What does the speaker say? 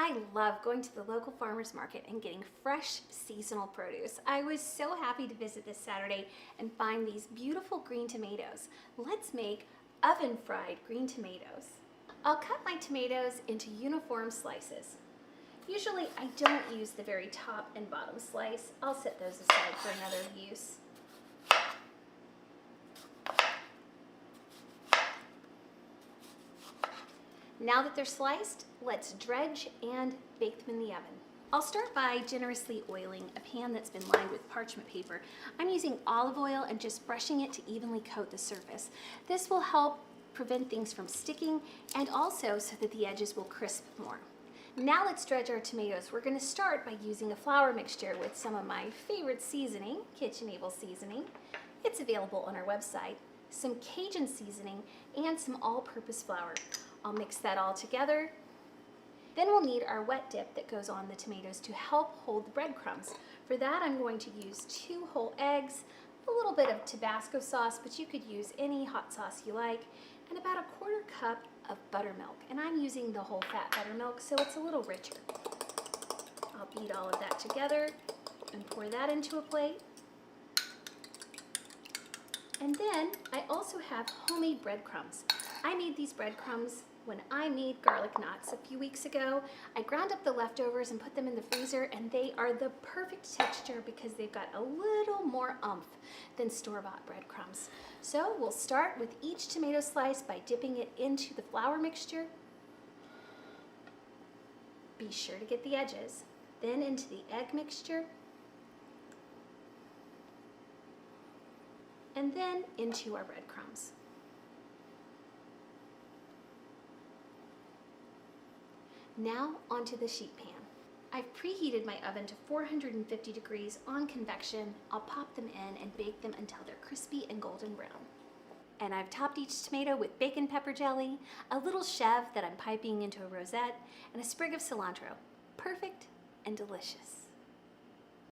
I love going to the local farmer's market and getting fresh seasonal produce. I was so happy to visit this Saturday and find these beautiful green tomatoes. Let's make oven-fried green tomatoes. I'll cut my tomatoes into uniform slices. Usually I don't use the very top and bottom slice. I'll set those aside for another use. Now that they're sliced, let's dredge and bake them in the oven. I'll start by generously oiling a pan that's been lined with parchment paper. I'm using olive oil and just brushing it to evenly coat the surface. This will help prevent things from sticking and also so that the edges will crisp more. Now let's dredge our tomatoes. We're going to start by using a flour mixture with some of my favorite seasoning, Kitchenable seasoning. It's available on our website. Some Cajun seasoning and some all-purpose flour. I'll mix that all together. Then we'll need our wet dip that goes on the tomatoes to help hold the breadcrumbs. For that, I'm going to use 2 whole eggs, a little bit of Tabasco sauce, but you could use any hot sauce you like, and about 1/4 cup of buttermilk. And I'm using the whole fat buttermilk, so it's a little richer. I'll beat all of that together and pour that into a plate. And then I also have homemade breadcrumbs. I made these breadcrumbs when I made garlic knots a few weeks ago. I ground up the leftovers and put them in the freezer, and they are the perfect texture because they've got a little more oomph than store-bought breadcrumbs. So we'll start with each tomato slice by dipping it into the flour mixture. Be sure to get the edges. Then into the egg mixture. And then into our breadcrumbs. Now onto the sheet pan. I've preheated my oven to 450 degrees on convection. I'll pop them in and bake them until they're crispy and golden brown. And I've topped each tomato with bacon pepper jelly, a little chev that I'm piping into a rosette, and a sprig of cilantro. Perfect and delicious.